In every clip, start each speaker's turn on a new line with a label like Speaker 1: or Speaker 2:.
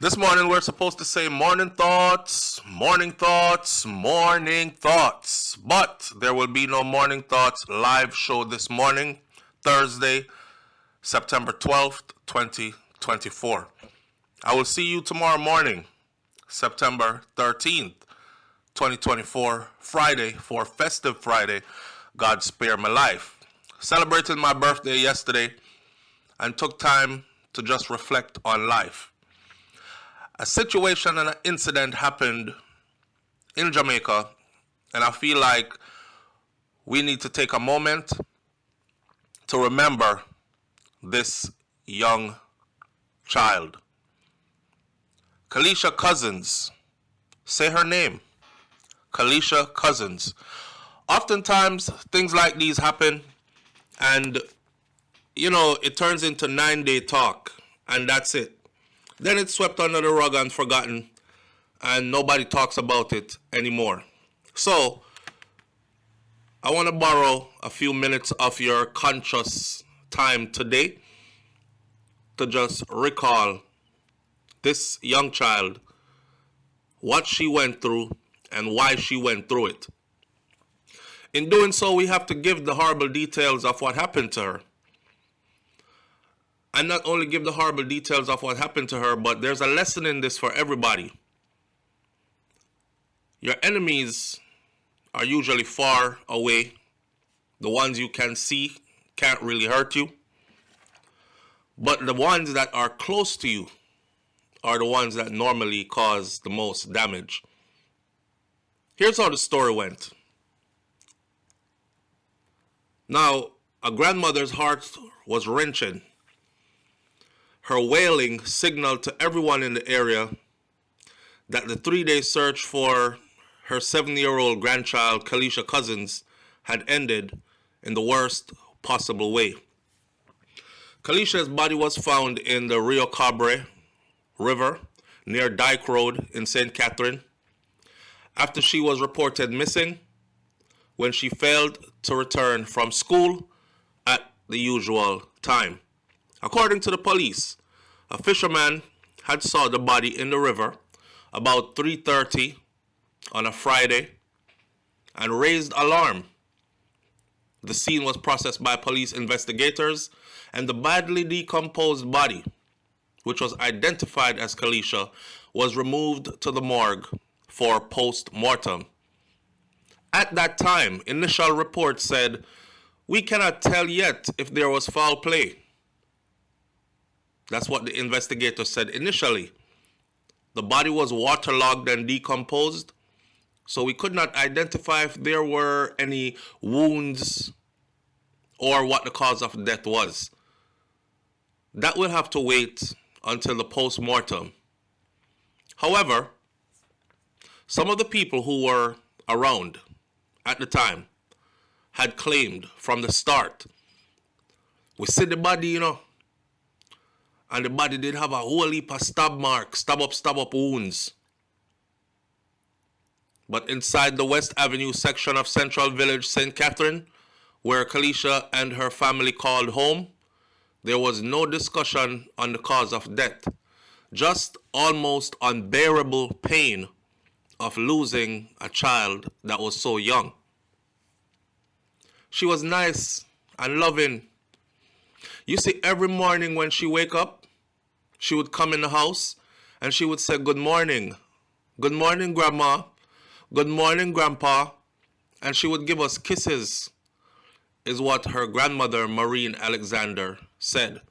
Speaker 1: This morning we're supposed to say morning thoughts, morning thoughts, morning thoughts. But there will be no morning thoughts live show this morning, Thursday, September 12th, 2024. I will see you tomorrow morning, September 13th, 2024, Friday, for Festive Friday, God Spare My Life. Celebrated my birthday yesterday and took time to just reflect on life. A situation and an incident happened in Jamaica, and I feel like we need to take a moment to remember this young child. Kaliesha Cousins. Say her name. Kaliesha Cousins. Oftentimes, things like these happen, and, it turns into 9-day talk, and that's it. Then it's swept under the rug and forgotten, and nobody talks about it anymore. So, I want to borrow a few minutes of your conscious time today to just recall this young child, what she went through, and why she went through it. In doing so, we have to give the horrible details of what happened to her. And not only give the horrible details of what happened to her, but there's a lesson in this for everybody. Your enemies are usually far away. The ones you can see can't really hurt you. But the ones that are close to you are the ones that normally cause the most damage. Here's how the story went. Now, a grandmother's heart was wrenching. Her wailing signaled to everyone in the area that the 3-day search for her 7-year-old grandchild, Kaliesha Cousins, had ended in the worst possible way. Kaliesha's body was found in the Rio Cabre River near Dyke Road in St. Catherine after she was reported missing when she failed to return from school at the usual time. According to the police, a fisherman had saw the body in the river about 3:30 on a Friday and raised alarm. The scene was processed by police investigators, and the badly decomposed body, which was identified as Kaliesha, was removed to the morgue for post-mortem. At that time, initial reports said, "We cannot tell yet if there was foul play." That's what the investigator said initially. The body was waterlogged and decomposed, so we could not identify if there were any wounds or what the cause of death was. That will have to wait until the post-mortem. However, some of the people who were around at the time had claimed from the start, we see the body, and the body did have a whole heap of stab marks, stab up wounds. But inside the West Avenue section of Central Village, St. Catherine, where Kaliesha and her family called home, there was no discussion on the cause of death, just almost unbearable pain of losing a child that was so young. She was nice and loving. You see, every morning when she wake up, she would come in the house and she would say, "Good morning. Good morning, Grandma. Good morning, Grandpa." And she would give us kisses, is what her grandmother, Maureen Alexander, said.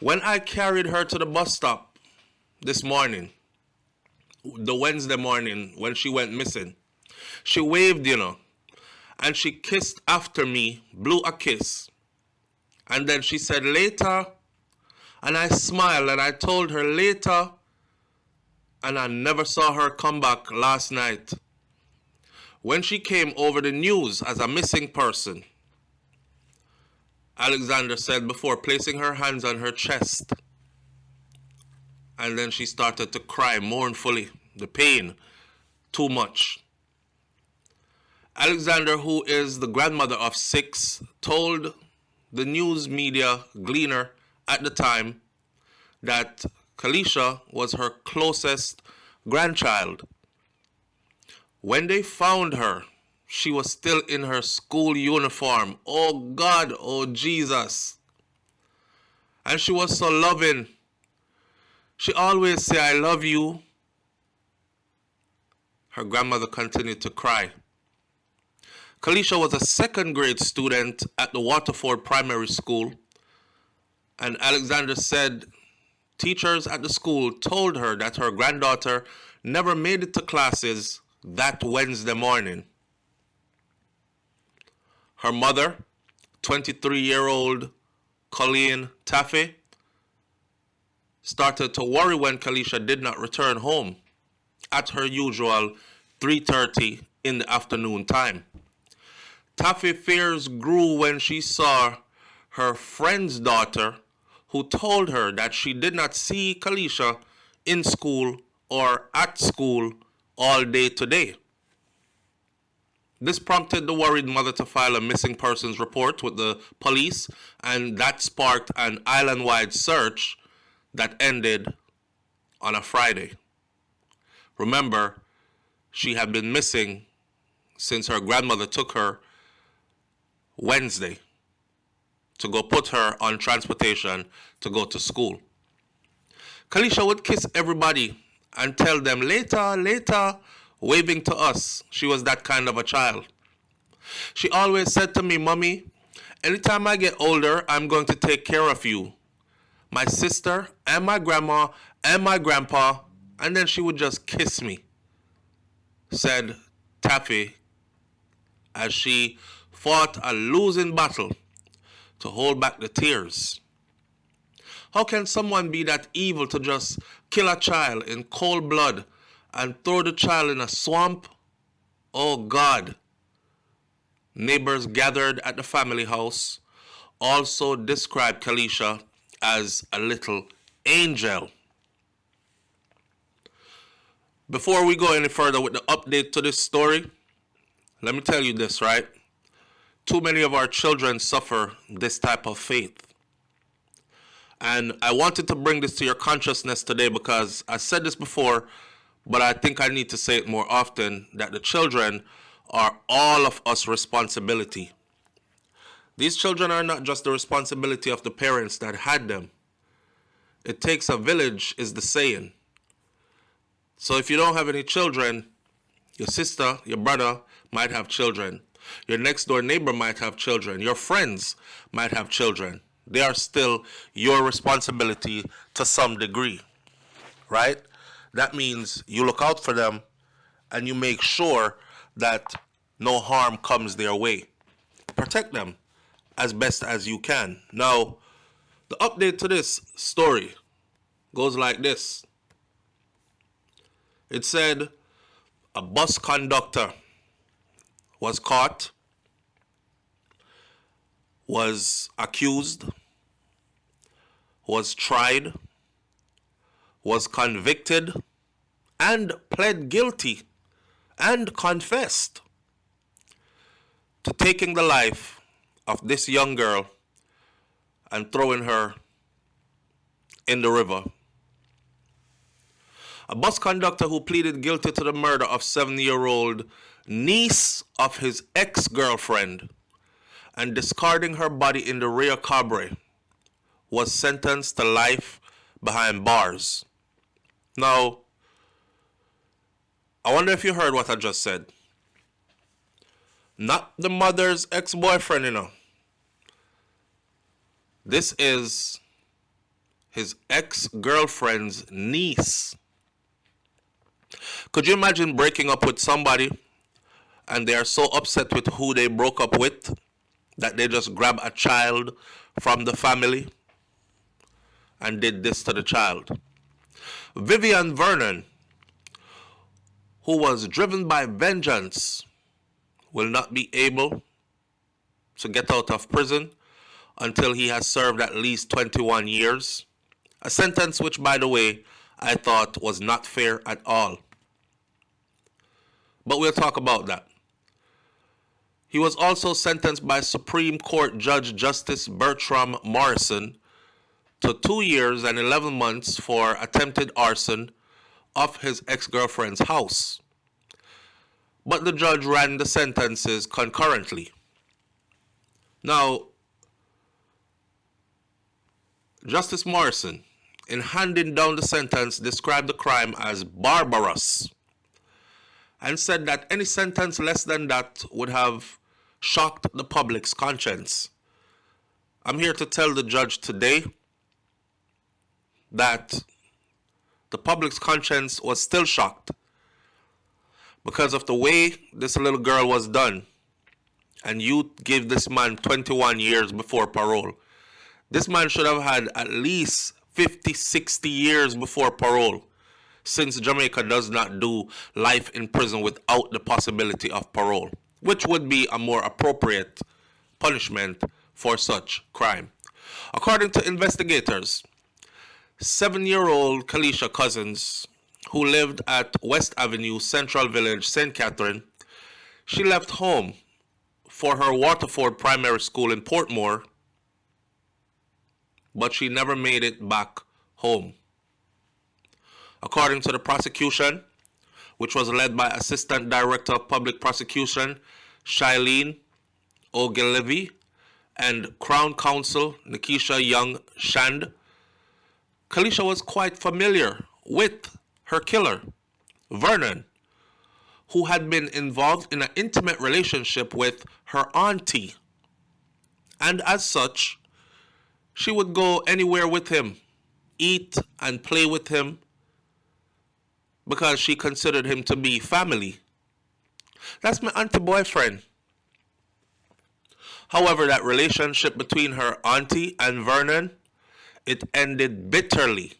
Speaker 1: When I carried her to the bus stop this morning, the Wednesday morning when she went missing, she waved, and she kissed after me, blew a kiss. And then she said, "Later." And I smiled and I told her later, and I never saw her come back last night. When she came over the news as a missing person, Alexander said, before placing her hands on her chest, and then she started to cry mournfully, the pain, too much. Alexander, who is the grandmother of 6, told the news media Gleaner at the time that Kaliesha was her closest grandchild. When they found her, she was still in her school uniform. Oh God, oh Jesus. And she was so loving. She always say, I love you. Her grandmother continued to cry. Kaliesha was a second grade student at the Waterford Primary School. And Alexander said teachers at the school told her that her granddaughter never made it to classes that Wednesday morning. Her mother, 23-year-old Colleen Taffy, started to worry when Kaliesha did not return home at her usual 3:30 in the afternoon time. Taffy's fears grew when she saw her friend's daughter, who told her that she did not see Kaliesha in school or at school all day today. This prompted the worried mother to file a missing persons report with the police, and that sparked an island-wide search that ended on a Friday. Remember, she had been missing since her grandmother took her Wednesday to go put her on transportation to go to school. Kaliesha would kiss everybody and tell them later, later, waving to us. She was that kind of a child. She always said to me, Mommy, anytime I get older, I'm going to take care of you, my sister and my grandma and my grandpa, and then she would just kiss me, said Taffy as she fought a losing battle to hold back the tears. How can someone be that evil to just kill a child in cold blood and throw the child in a swamp? Oh God. Neighbors gathered at the family house also described Kaliesha as a little angel. Before we go any further with the update to this story, let me tell you this, right? Too many of our children suffer this type of fate. And I wanted to bring this to your consciousness today because I said this before, but I think I need to say it more often, that the children are all of us responsibility. These children are not just the responsibility of the parents that had them. It takes a village is the saying. So if you don't have any children, your sister, your brother might have children. Your next door neighbor might have children. Your friends might have children. They are still your responsibility to some degree, right? That means you look out for them and you make sure that no harm comes their way. Protect them as best as you can. Now, the update to this story goes like this. It said a bus conductor was caught, was accused, was tried, was convicted, and pled guilty and confessed to taking the life of this young girl and throwing her in the river. A bus conductor who pleaded guilty to the murder of 7-year-old niece of his ex-girlfriend and discarding her body in the rear cabre was sentenced to life behind bars. Now, I wonder if you heard what I just said. Not the mother's ex-boyfriend, you know. This is his ex-girlfriend's niece. Could you imagine breaking up with somebody and they are so upset with who they broke up with that they just grab a child from the family and did this to the child? Vivian Vernon, who was driven by vengeance, will not be able to get out of prison until he has served at least 21 years. A sentence which, by the way, I thought was not fair at all. But we'll talk about that. He was also sentenced by Supreme Court Judge Justice Bertram Morrison to 2 years and 11 months for attempted arson of his ex-girlfriend's house. But the judge ran the sentences concurrently. Now, Justice Morrison, in handing down the sentence, described the crime as barbarous and said that any sentence less than that would have shocked the public's conscience. I'm here to tell the judge today that the public's conscience was still shocked because of the way this little girl was done. And you give this man 21 years before parole. This man should have had at least 50, 60 years before parole, since Jamaica does not do life in prison without the possibility of parole, which would be a more appropriate punishment for such crime. According to investigators, 7-year-old Kaliesha Cousins, who lived at West Avenue, Central Village, St. Catherine, she left home for her Waterford Primary School in Portmore, but she never made it back home. According to the prosecution, which was led by Assistant Director of Public Prosecution Shailene Ogilvy and Crown Counsel Nikisha Young Shand, Kaliesha was quite familiar with her killer, Vernon, who had been involved in an intimate relationship with her auntie. And as such, she would go anywhere with him, eat and play with him, because she considered him to be family. That's my auntie boyfriend. However, that relationship between her auntie and Vernon, it ended bitterly.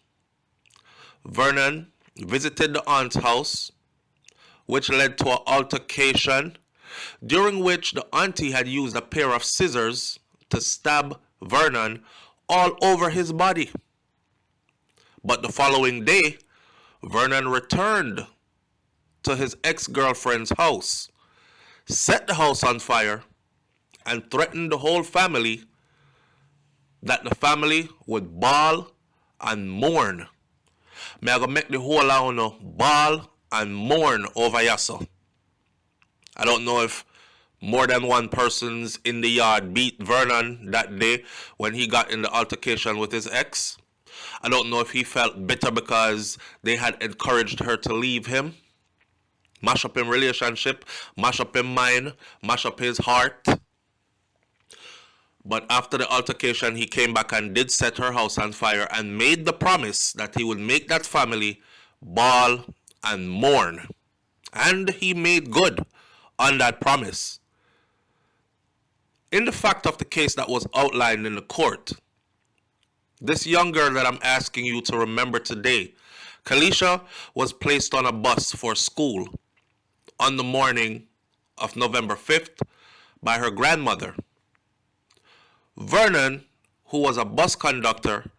Speaker 1: Vernon visited the aunt's house, which led to an altercation, during which the auntie had used a pair of scissors to stab Vernon all over his body. But the following day, Vernon returned to his ex-girlfriend's house, set the house on fire, and threatened the whole family that the family would bawl and mourn. Me I go make the whole house bawl and mourn over Yasso. I don't know if more than one person's in the yard beat Vernon that day when he got in the altercation with his ex. I don't know if he felt bitter because they had encouraged her to leave him. Mash up his relationship, mash up his mind, mash up his heart. But after the altercation, he came back and did set her house on fire and made the promise that he would make that family bawl and mourn. And he made good on that promise. In the fact of the case that was outlined in the court, this young girl that I'm asking you to remember today, Kaliesha, was placed on a bus for school on the morning of November 5th by her grandmother. Vernon, who was a bus conductor,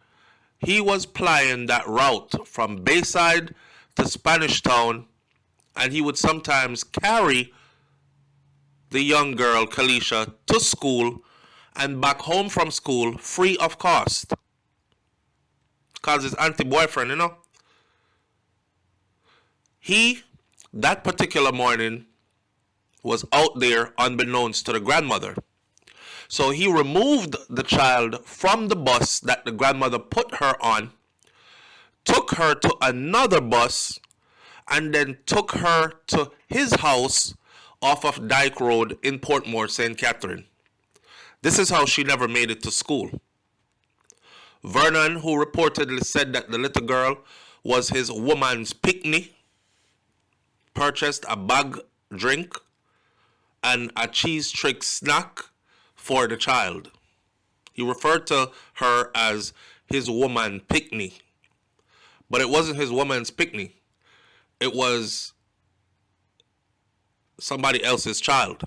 Speaker 1: he was plying that route from Bayside to Spanish Town, and he would sometimes carry the young girl, Kaliesha, to school and back home from school free of cost. Because his auntie boyfriend, you know. He, that particular morning, was out there unbeknownst to the grandmother. So he removed the child from the bus that the grandmother put her on, took her to another bus, and then took her to his house off of Dyke Road in Portmore, St. Catherine. This is how she never made it to school. Vernon, who reportedly said that the little girl was his woman's pick-me, purchased a bag drink and a cheese trick snack for the child. He referred to her as his woman pick-me. But it wasn't his woman's pick-me. It was somebody else's child.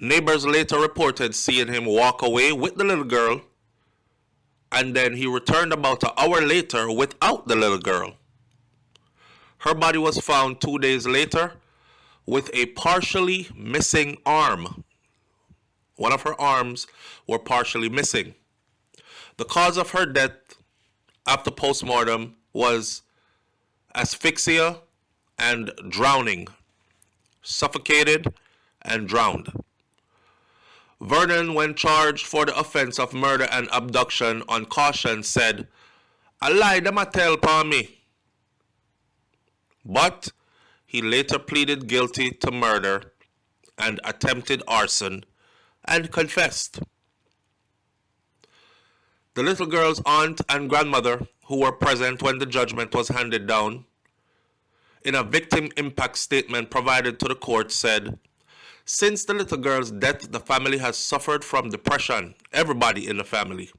Speaker 1: Neighbors later reported seeing him walk away with the little girl, and then he returned about an hour later without the little girl. Her body was found 2 days later with a partially missing arm. One of her arms were partially missing. The cause of her death after postmortem was asphyxia and drowning, suffocated and drowned. Vernon, when charged for the offense of murder and abduction on caution, said, "I lie them a tell upon me." But he later pleaded guilty to murder and attempted arson and confessed. The little girl's aunt and grandmother, who were present when the judgment was handed down, in a victim impact statement provided to the court, said, "Since the little girl's death, the family has suffered from depression, everybody in the family."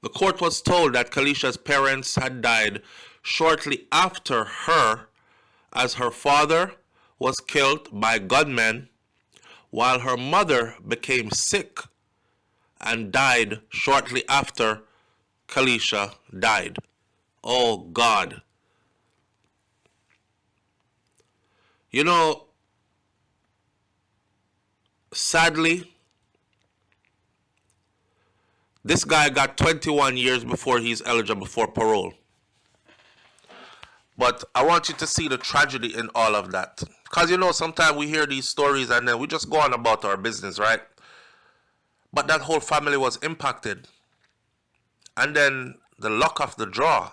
Speaker 1: The court was told that Kaliesha's parents had died shortly after her, as her father was killed by gunmen, while her mother became sick and died shortly after Kaliesha died. Oh God. You know, sadly, this guy got 21 years before he's eligible for parole. But I want you to see the tragedy in all of that. Because, you know, sometimes we hear these stories and then we just go on about our business, right? But that whole family was impacted. And then the luck of the draw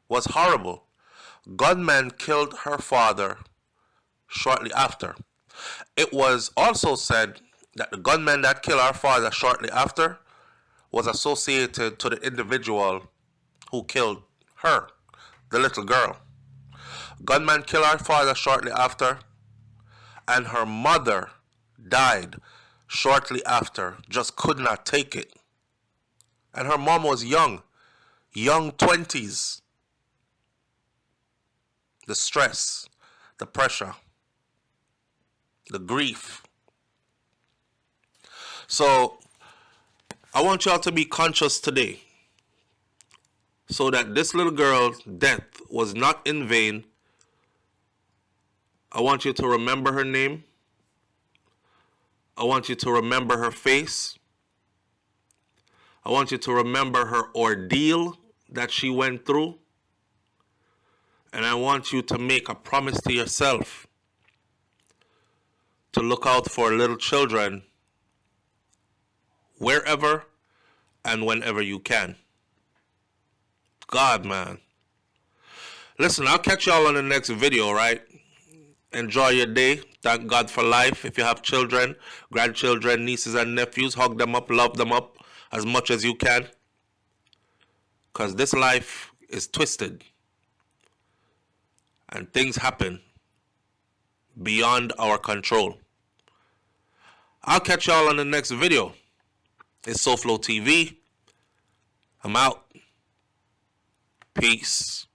Speaker 1: was horrible. Gunmen killed her father shortly after. It was also said that the gunman that killed our father shortly after was associated to the individual who killed her, the little girl. Gunman killed our father shortly after, and her mother died shortly after, just could not take it. And her mom was young 20s. The stress, the pressure, the grief. So I want y'all to be conscious today, so that this little girl's death was not in vain. I want you to remember her name. I want you to remember her face. I want you to remember her ordeal that she went through. And I want you to make a promise to yourself to look out for little children wherever and whenever you can. God, man. Listen, I'll catch y'all on the next video, right? Enjoy your day. Thank God for life. If you have children, grandchildren, nieces and nephews, hug them up, love them up as much as you can. Because this life is twisted. And things happen beyond our control. I'll catch y'all on the next video. It's SouFLoTV. I'm out. Peace.